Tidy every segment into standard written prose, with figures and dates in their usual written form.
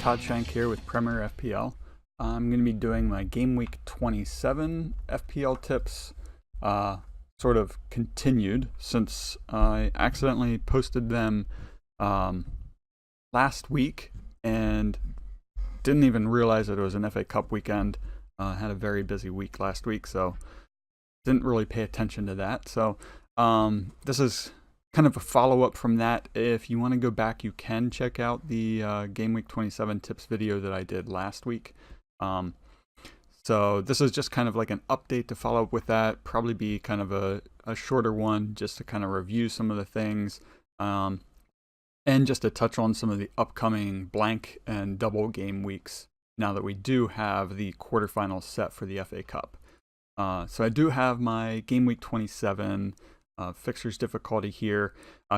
Todd Shank here with Premier FPL. I'm going to be doing my Gameweek 27 FPL tips, sort of continued since I accidentally posted them last week and didn't even realize that it was an FA Cup weekend. Had a very busy week last week, so didn't really pay attention to that. So this is kind of a follow-up from that. If you want to go back, you can check out the Gameweek 27 tips video that I did last week. So this is just kind of like an update to follow up with that. Probably be kind of a shorter one just to kind of review some of the things and just to touch on some of the upcoming blank and double game weeks now that we do have the quarterfinals set for the FA Cup. So I do have my Gameweek 27 fixtures difficulty here.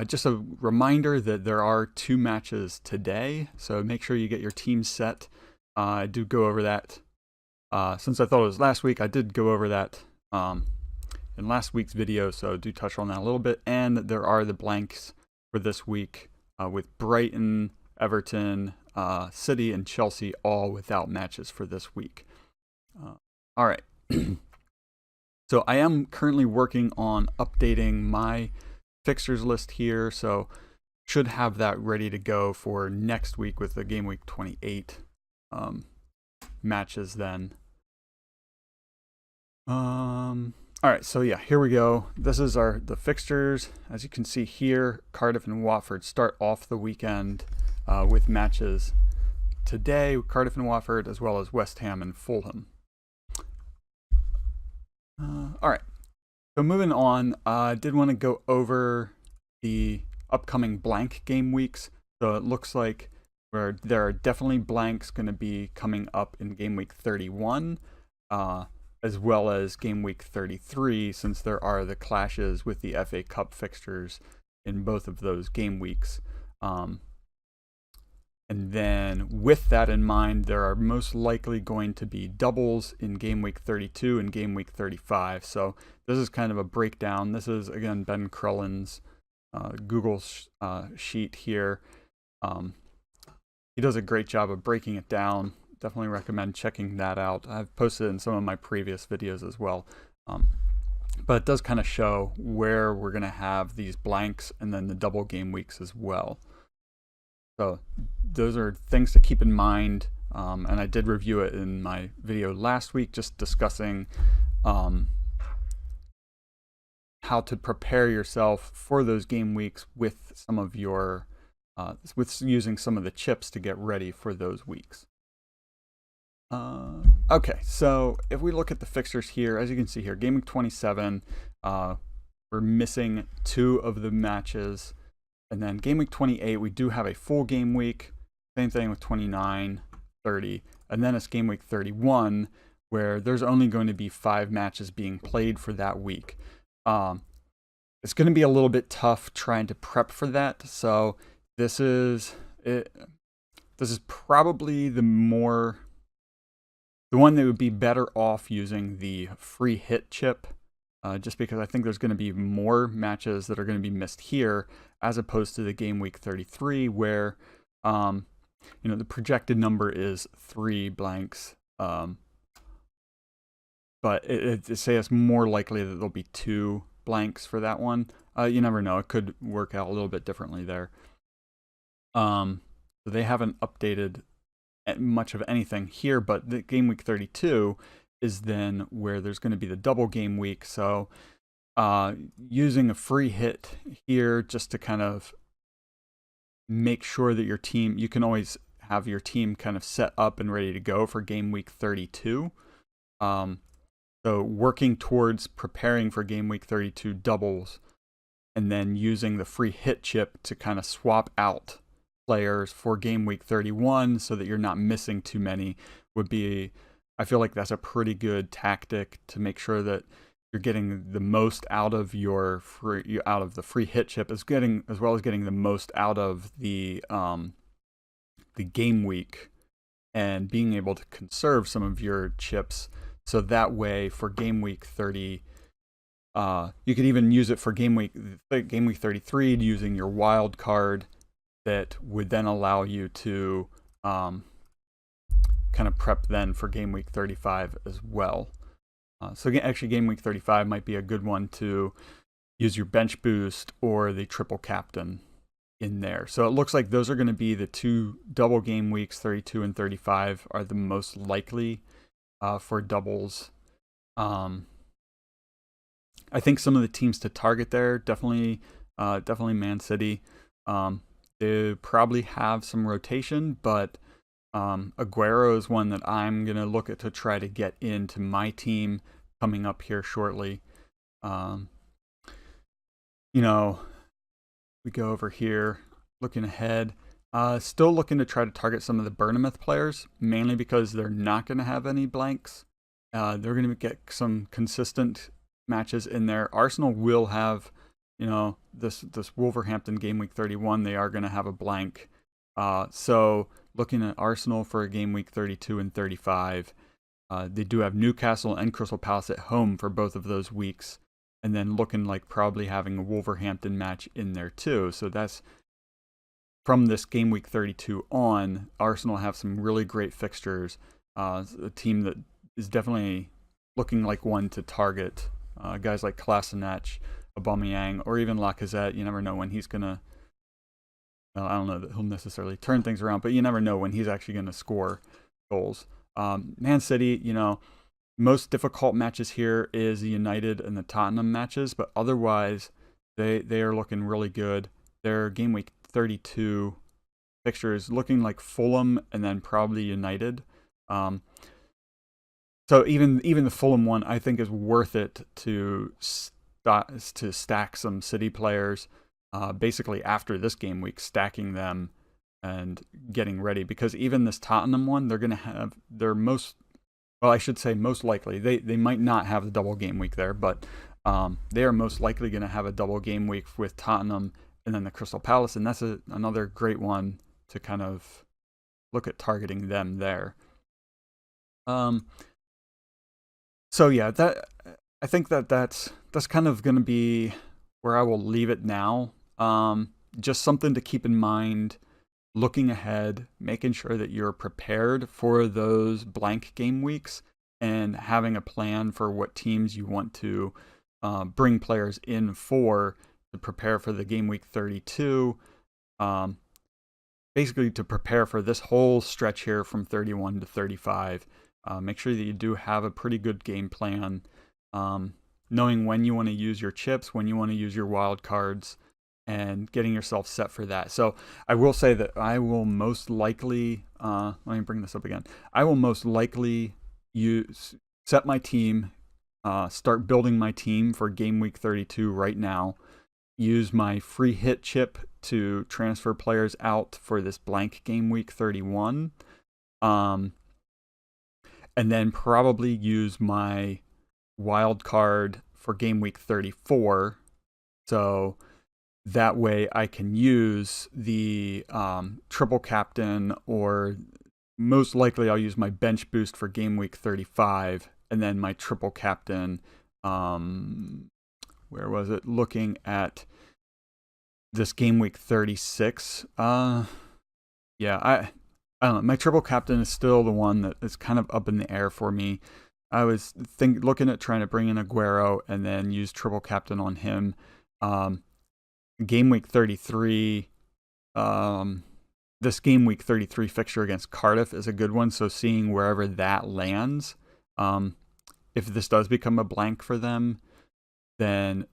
Just a reminder that there are 2 matches today, so make sure you get your team set. I do go over that. Since I thought it was last week, I did go over that in last week's video, so do touch on that a little bit. And there are the blanks for this week with Brighton, Everton, City, and Chelsea all without matches for this week. All right. So I am currently working on updating my fixtures list here, so should have that ready to go for next week with the Game Week 28 matches then. All right, so yeah, here we go. This is the fixtures. As you can see here, Cardiff and Watford start off the weekend with matches today, Cardiff and Watford, as well as West Ham and Fulham. All right, so moving on, I did want to go over the upcoming blank game weeks. So it looks like there are definitely blanks going to be coming up in Game Week 31, as well as Game Week 33, since there are the clashes with the FA Cup fixtures in both of those game weeks. And then with that in mind, there are most likely going to be doubles in Game Week 32 and Game Week 35. So this is kind of a breakdown. This is, again, Ben Crellin's Google sheet here. He does a great job of breaking it down. Definitely recommend checking that out. I've posted it in some of my previous videos as well. But it does kind of show where we're going to have these blanks and then the double game weeks as well. So those are things to keep in mind, and I did review it in my video last week, just discussing how to prepare yourself for those game weeks with some of your, with using some of the chips to get ready for those weeks. Okay, so if we look at the fixtures here, as you can see here, Game Week 27, we're missing 2 of the matches. And then Game Week 28, we do have a full game week. Same thing with 29, 30. And then it's Game Week 31, where there's only going to be 5 matches being played for that week. It's going to be a little bit tough trying to prep for that. So this is it. This is probably the one that would be better off using the free hit chip. Just because I think there's going to be more matches that are going to be missed here as opposed to the Game Week 33 where, the projected number is 3 blanks. But it say it's more likely that there'll be 2 blanks for that one. You never know. It could work out a little bit differently there. So they haven't updated much of anything here, but the Game Week 32 is then where there's going to be the double game week. So using a free hit here just to kind of make sure that your team, you can always have your team kind of set up and ready to go for Game Week 32. So working towards preparing for Game Week 32 doubles and then using the free hit chip to kind of swap out players for Game Week 31 so that you're not missing too many would be, I feel like that's a pretty good tactic to make sure that you're getting the most out of the free hit chip, as well as getting the most out of the game week and being able to conserve some of your chips. So that way for Game Week 30, you could even use it for Game Week 33 using your wild card that would then allow you to kind of prep then for game week 35 as well. So actually game week 35 might be a good one to use your bench boost or the triple captain in there. So it looks like those are going to be the two double game weeks. 32 and 35 are the most likely for doubles. I think some of the teams to target there, definitely Man City. They probably have some rotation, but Aguero is one that I'm going to look at to try to get into my team coming up here shortly. We go over here, looking ahead. Still looking to try to target some of the Bournemouth players, mainly because they're not going to have any blanks. They're going to get some consistent matches in there. Arsenal will have, this Wolverhampton game week 31. They are going to have a blank. So looking at Arsenal for a game week 32 and 35. They do have Newcastle and Crystal Palace at home for both of those weeks. And then looking like probably having a Wolverhampton match in there too. So that's from this game week 32 on. Arsenal have some really great fixtures. A team that is definitely looking like one to target. Guys like Kolasinac, Aubameyang, or even Lacazette. You never know when he's going to... I don't know that he'll necessarily turn things around, but you never know when he's actually going to score goals. Man City, most difficult matches here is the United and the Tottenham matches, but otherwise they are looking really good. Their game week 32 fixtures looking like Fulham and then probably United. So even the Fulham one I think is worth it to stack some City players. Basically after this game week, stacking them and getting ready, because even this Tottenham one, they're going to have their most likely, they might not have the double game week there, but they are most likely going to have a double game week with Tottenham and then the Crystal Palace, and that's another great one to kind of look at targeting them there. So yeah, I think that's kind of going to be where I will leave it now. Just something to keep in mind. Looking ahead, making sure that you're prepared for those blank game weeks and having a plan for what teams you want to bring players in for to prepare for the game week 32. Basically to prepare for this whole stretch here from 31 to 35. Make sure that you do have a pretty good game plan, knowing when you want to use your chips, when you want to use your wild cards, and getting yourself set for that. So I will say that I will most likely, let me bring this up again. I will most likely set my team, start building my team for game week 32 right now. Use my free hit chip to transfer players out for this blank game week 31. And then probably use my wild card for game week 34. So that way I can use the triple captain, or most likely I'll use my bench boost for game week 35, and then my triple captain, where was it? Looking at this game week 36. I don't know. My triple captain is still the one that is kind of up in the air for me. I was looking at trying to bring in Aguero and then use triple captain on him. Game week 33, this game week 33 fixture against Cardiff is a good one. So seeing wherever that lands, if this does become a blank for them, then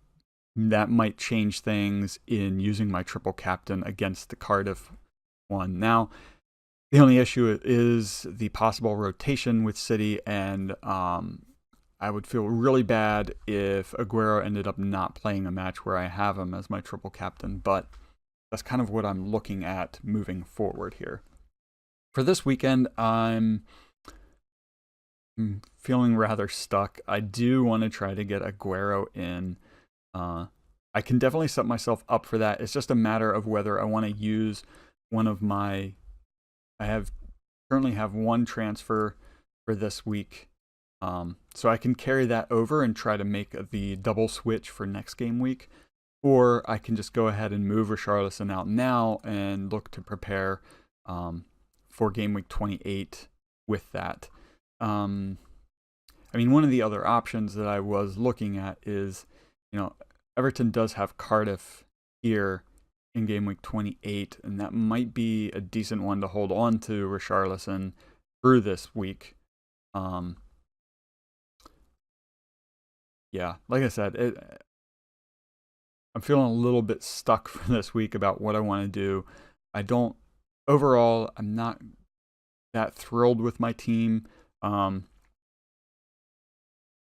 that might change things in using my triple captain against the Cardiff one. Now, the only issue is the possible rotation with City, and I would feel really bad if Aguero ended up not playing a match where I have him as my triple captain, but that's kind of what I'm looking at moving forward here. For this weekend, I'm feeling rather stuck. I do want to try to get Aguero in. I can definitely set myself up for that. It's just a matter of whether I want to use one of my... currently have one transfer for this week. So I can carry that over and try to make the double switch for next game week. Or I can just go ahead and move Richarlison out now and look to prepare for game week 28 with that. I mean, one of the other options that I was looking at is, Everton does have Cardiff here in game week 28, and that might be a decent one to hold on to Richarlison through this week. Yeah, like I said, I'm feeling a little bit stuck for this week about what I want to do. Overall, I'm not that thrilled with my team.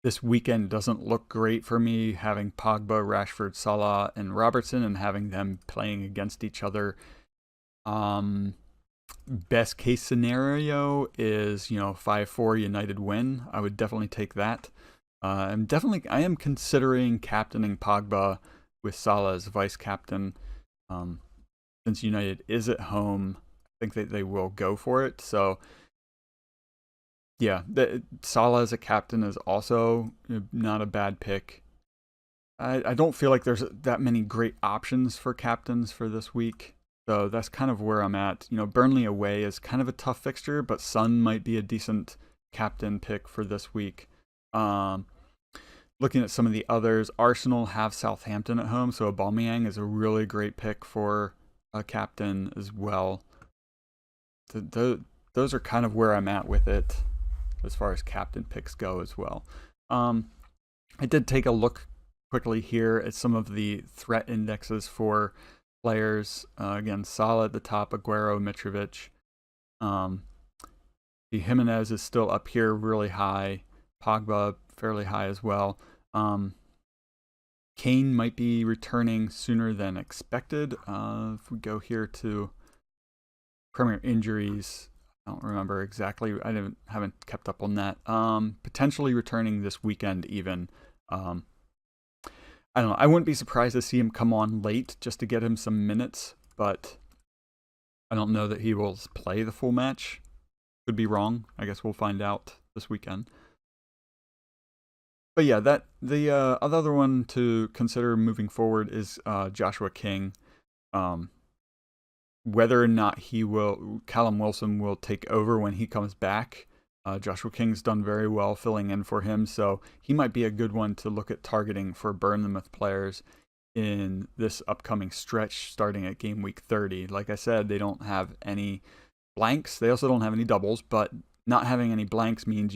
This weekend doesn't look great for me, having Pogba, Rashford, Salah, and Robertson, and having them playing against each other. Best case scenario is 5-4 United win. I would definitely take that. I am considering captaining Pogba with Salah as vice captain. Since United is at home, I think that they will go for it. So yeah, Salah as a captain is also not a bad pick. I don't feel like there's that many great options for captains for this week. So that's kind of where I'm at. Burnley away is kind of a tough fixture, but Son might be a decent captain pick for this week. Looking at some of the others, Arsenal have Southampton at home, so Aubameyang is a really great pick for a captain as well. Those are kind of where I'm at with it as far as captain picks go as well. I did take a look quickly here at some of the threat indexes for players. Again, Salah at the top, Aguero, Mitrovic. The Jimenez is still up here really high. Pogba fairly high as well. Kane might be returning sooner than expected. If we go here to Premier injuries, I don't remember exactly. I haven't kept up on that. Potentially returning this weekend even. I don't know. I wouldn't be surprised to see him come on late just to get him some minutes, but I don't know that he will play the full match. Could be wrong. I guess we'll find out this weekend. But yeah, the other one to consider moving forward is Joshua King. Whether or not Callum Wilson will take over when he comes back. Joshua King's done very well filling in for him, so he might be a good one to look at targeting for Bournemouth players in this upcoming stretch starting at game week 30. Like I said, they don't have any blanks. They also don't have any doubles, but not having any blanks means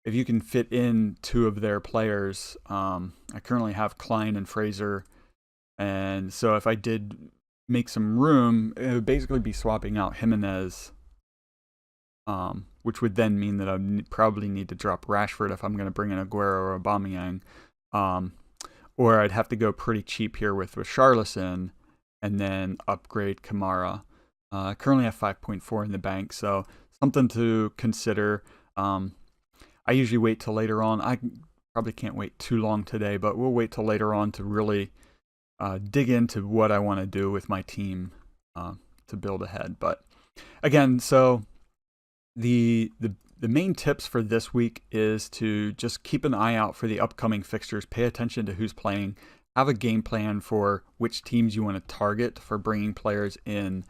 if you can fit in two of their players. I currently have Klein and Fraser, and so if I did make some room, it would basically be swapping out Jimenez, which would then mean that I probably need to drop Rashford if I'm going to bring in Aguero or Aubameyang, or I'd have to go pretty cheap here with Richarlison and then upgrade Kamara. I currently have 5.4 in the bank, so something to consider. I usually wait till later on. I probably can't wait too long today, but we'll wait till later on to really dig into what I want to do with my team to build ahead. But again, so the main tips for this week is to just keep an eye out for the upcoming fixtures. Pay attention to who's playing. Have a game plan for which teams you want to target for bringing players in.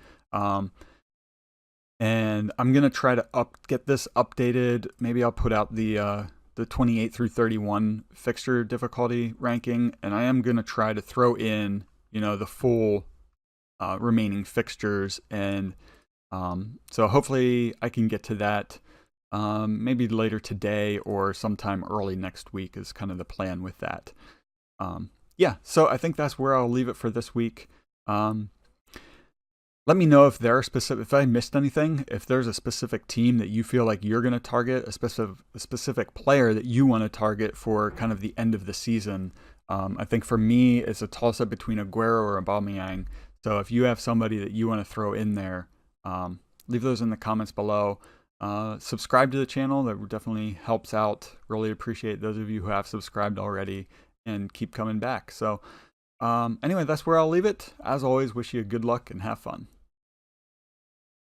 And I'm going to try to get this updated. Maybe I'll put out the 28 through 31 fixture difficulty ranking, and I am going to try to throw in, the full remaining fixtures. And so hopefully I can get to that maybe later today or sometime early next week is kind of the plan with that. Yeah, so I think that's where I'll leave it for this week. Let me know if I missed anything, if there's a specific team that you feel like you're going to target, a specific player that you want to target for kind of the end of the season. I think for me, it's a toss-up between Aguero or Aubameyang. So if you have somebody that you want to throw in there, leave those in the comments below. Subscribe to the channel. That definitely helps out. Really appreciate those of you who have subscribed already and keep coming back. So anyway, that's where I'll leave it. As always, wish you good luck and have fun.